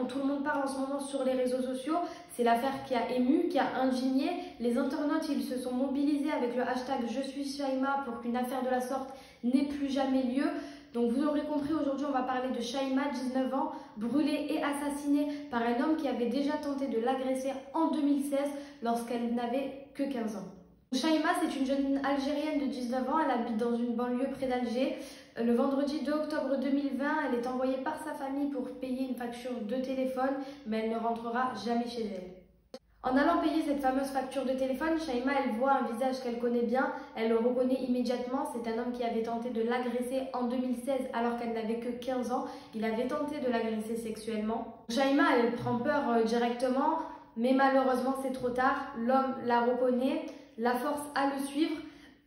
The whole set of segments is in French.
tout le monde parle en ce moment sur les réseaux sociaux. C'est l'affaire qui a ému, qui a indigné. Les internautes, ils se sont mobilisés avec le hashtag Je suis Shaima pour qu'une affaire de la sorte n'ait plus jamais lieu. Donc vous aurez compris, aujourd'hui on va parler de Shaima, 19 ans, brûlée et assassinée par un homme qui avait déjà tenté de l'agresser en 2016 lorsqu'elle n'avait que 15 ans. Shaima, c'est une jeune Algérienne de 19 ans, elle habite dans une banlieue près d'Alger. Le vendredi 2 octobre 2020, elle est envoyée par sa famille pour payer une facture de téléphone, mais elle ne rentrera jamais chez elle. En allant payer cette fameuse facture de téléphone, Shaima, elle voit un visage qu'elle connaît bien, elle le reconnaît immédiatement. C'est un homme qui avait tenté de l'agresser en 2016 alors qu'elle n'avait que 15 ans. Il avait tenté de l'agresser sexuellement. Shaima, elle prend peur directement, mais malheureusement c'est trop tard. L'homme la reconnaît, la force à le suivre.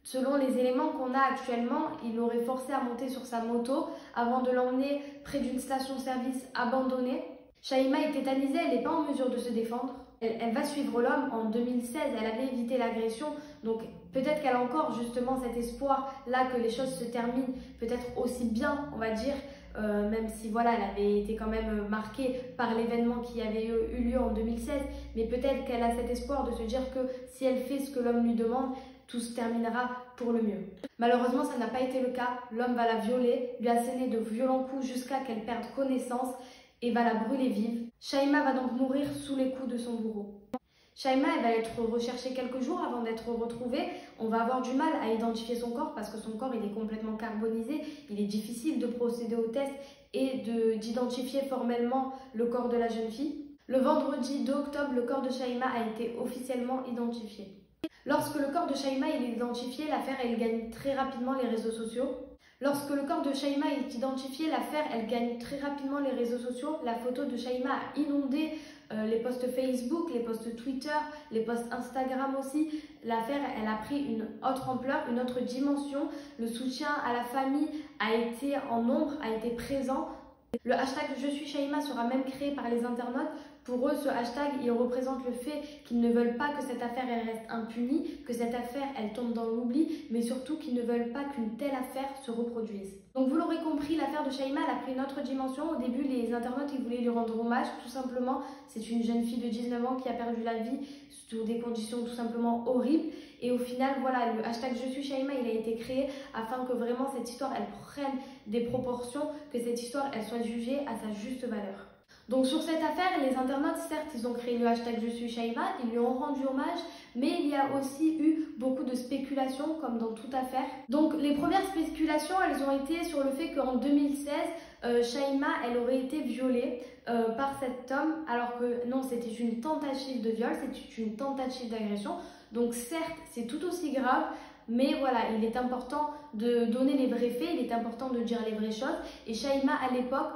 Selon les éléments qu'on a actuellement, il l'aurait forcé à monter sur sa moto avant de l'emmener près d'une station-service abandonnée. Shaima est tétanisée, elle n'est pas en mesure de se défendre. Elle va suivre l'homme. En 2016, elle avait évité l'agression, donc peut-être qu'elle a encore justement cet espoir-là que les choses se terminent peut-être aussi bien, on va dire, même si voilà, elle avait été quand même marquée par l'événement qui avait eu lieu en 2016, mais peut-être qu'elle a cet espoir de se dire que si elle fait ce que l'homme lui demande, tout se terminera pour le mieux. Malheureusement, ça n'a pas été le cas. L'homme va la violer, lui asséner de violents coups jusqu'à qu'elle perde connaissance et va la brûler vive. Shaima va donc mourir sous les coups de son bourreau. Shaima, elle va être recherchée quelques jours avant d'être retrouvée. On va avoir du mal à identifier son corps parce que son corps il est complètement carbonisé. Il est difficile de procéder au test et d'identifier formellement le corps de la jeune fille. Le vendredi 2 octobre, le corps de Shaima a été officiellement identifié. Lorsque le corps de Shaima est identifié, l'affaire elle gagne très rapidement les réseaux sociaux. Lorsque le corps de Shaima est identifié, l'affaire elle gagne très rapidement les réseaux sociaux. La photo de Shaima a inondé les posts Facebook, les posts Twitter, les posts Instagram aussi. L'affaire elle a pris une autre ampleur, une autre dimension. Le soutien à la famille a été en nombre, a été présent. Le hashtag Je suis Shaima sera même créé par les internautes. Pour eux, ce hashtag, il représente le fait qu'ils ne veulent pas que cette affaire elle reste impunie, que cette affaire elle tombe dans l'oubli, mais surtout qu'ils ne veulent pas qu'une telle affaire se reproduise. Donc vous l'aurez compris, l'affaire de Shaima elle a pris une autre dimension. Au début, les internautes ils voulaient lui rendre hommage, tout simplement. C'est une jeune fille de 19 ans qui a perdu la vie sous des conditions tout simplement horribles. Et au final, voilà, le hashtag Je suis Shaima, il a été créé afin que vraiment cette histoire elle prenne des proportions, que cette histoire elle soit jugée à sa juste valeur. Donc sur cette affaire, les internautes, certes, ils ont créé le hashtag Je suis Shaima, ils lui ont rendu hommage, mais il y a aussi eu beaucoup de spéculations, comme dans toute affaire. Donc les premières spéculations, elles ont été sur le fait qu'en 2016, Shaima, elle aurait été violée par cet homme, alors que non, c'était une tentative de viol, c'était une tentative d'agression. Donc certes, c'est tout aussi grave, mais voilà, il est important de donner les vrais faits, il est important de dire les vraies choses. Et Shaima, à l'époque,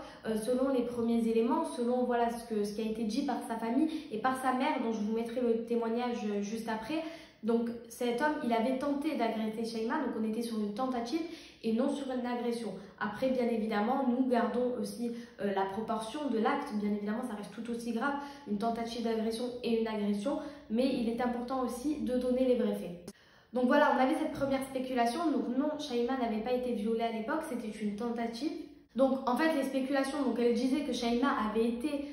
selon les premiers éléments, selon voilà, ce qui a été dit par sa famille et par sa mère, dont je vous mettrai le témoignage juste après, donc cet homme, il avait tenté d'agresser Shaima, donc on était sur une tentative et non sur une agression. Après, bien évidemment, nous gardons aussi la proportion de l'acte. Bien évidemment, ça reste tout aussi grave, une tentative d'agression et une agression, mais il est important aussi de donner les vrais faits. Donc voilà, on avait cette première spéculation. Donc non, Shaima n'avait pas été violée à l'époque, c'était une tentative. Donc en fait, les spéculations, donc elle disait que Shaima avait été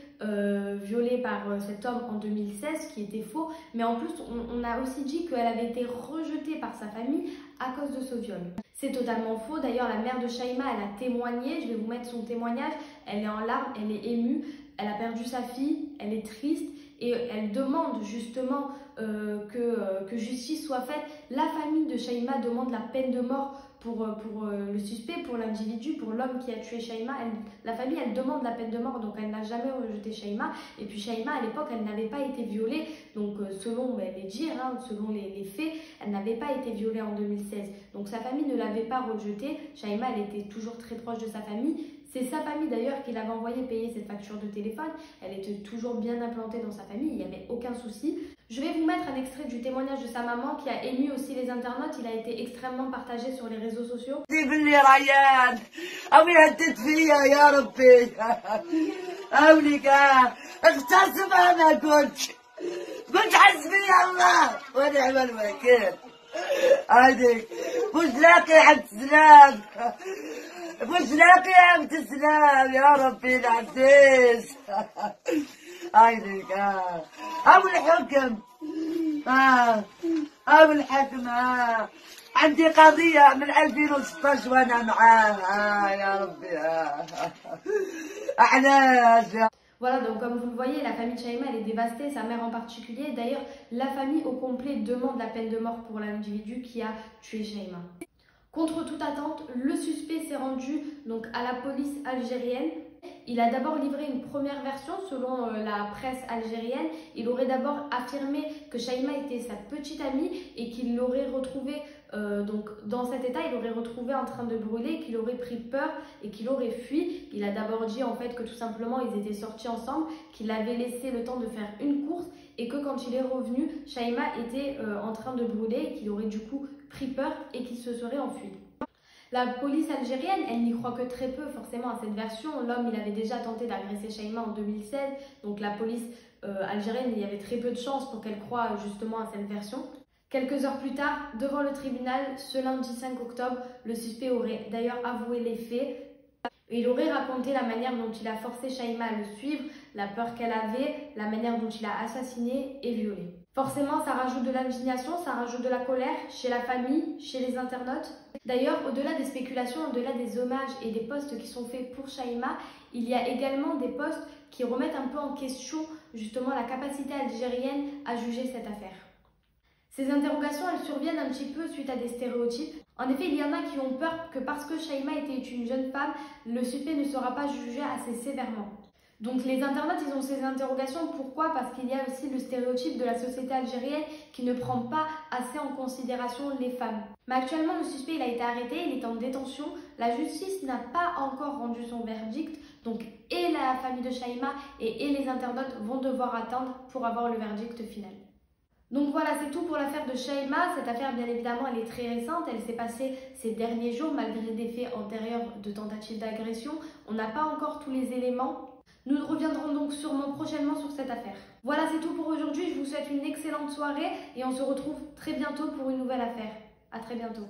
violée par cet homme en 2016, ce qui était faux. Mais en plus, on a aussi dit qu'elle avait été rejetée par sa famille à cause de ce viol. C'est totalement faux. D'ailleurs, la mère de Shaima, elle a témoigné. Je vais vous mettre son témoignage. Elle est en larmes, elle est émue. Elle a perdu sa fille, elle est triste. Et elle demande justement que justice soit faite. La famille de Shaima demande la peine de mort pour le suspect, pour l'individu, pour l'homme qui a tué Shaima. La famille, elle demande la peine de mort, donc elle n'a jamais rejeté Shaima. Et puis Shaima, à l'époque, elle n'avait pas été violée. Donc selon les dires, selon les faits, elle n'avait pas été violée en 2016. Donc sa famille ne l'avait pas rejetée. Shaima, elle était toujours très proche de sa famille. C'est sa famille d'ailleurs qui l'avait envoyé payer cette facture de téléphone. Elle était toujours bien implantée dans sa famille, il n'y avait aucun souci. Je vais vous mettre un extrait du témoignage de sa maman qui a ému aussi les internautes. Il a été extrêmement partagé sur les réseaux sociaux. بوشلاك يا بتسلم يا ربي العزيز. عينك ابو الحكم. ابو الحكم. عندي قضية من 2016 وانا معاه. يا ربي. احلاش. Voilà, donc comme vous le voyez, la famille de Shaima, elle est dévastée, sa mère en particulier. D'ailleurs, la famille au complet demande la peine de mort pour l'individu qui a tué Shaima. Contre toute attente, le suspect s'est rendu donc à la police algérienne. Il a d'abord livré une première version selon la presse algérienne. Il aurait d'abord affirmé que Shaima était sa petite amie et qu'il l'aurait retrouvée donc dans cet état, il l'aurait retrouvée en train de brûler, qu'il aurait pris peur et qu'il aurait fui. Il a d'abord dit en fait que tout simplement ils étaient sortis ensemble, qu'il avait laissé le temps de faire une course et que quand il est revenu, Shaima était en train de brûler et qu'il aurait du coup pris peur et qu'il se serait enfui. La police algérienne, elle n'y croit que très peu forcément à cette version. L'homme, il avait déjà tenté d'agresser Shaima en 2016. Donc la police algérienne, il y avait très peu de chances pour qu'elle croie justement à cette version. Quelques heures plus tard, devant le tribunal, ce lundi 5 octobre, le suspect aurait d'ailleurs avoué les faits. Il aurait raconté la manière dont il a forcé Shaima à le suivre, la peur qu'elle avait, la manière dont il a assassiné et violé. Forcément, ça rajoute de l'indignation, ça rajoute de la colère chez la famille, chez les internautes. D'ailleurs, au-delà des spéculations, au-delà des hommages et des posts qui sont faits pour Shaima, il y a également des posts qui remettent un peu en question justement la capacité algérienne à juger cette affaire. Ces interrogations, elles surviennent un petit peu suite à des stéréotypes. En effet, il y en a qui ont peur que parce que Shaima était une jeune femme, le suspect ne sera pas jugé assez sévèrement. Donc les internautes, ils ont ces interrogations. Pourquoi? Parce qu'il y a aussi le stéréotype de la société algérienne qui ne prend pas assez en considération les femmes. Mais actuellement, le suspect il a été arrêté, il est en détention. La justice n'a pas encore rendu son verdict. Donc et la famille de Shaima et les internautes vont devoir attendre pour avoir le verdict final. Donc voilà, c'est tout pour l'affaire de Shaima. Cette affaire, bien évidemment, elle est très récente. Elle s'est passée ces derniers jours, malgré des faits antérieurs de tentatives d'agression. On n'a pas encore tous les éléments. Nous reviendrons donc sûrement prochainement sur cette affaire. Voilà, c'est tout pour aujourd'hui. Je vous souhaite une excellente soirée et on se retrouve très bientôt pour une nouvelle affaire. À très bientôt.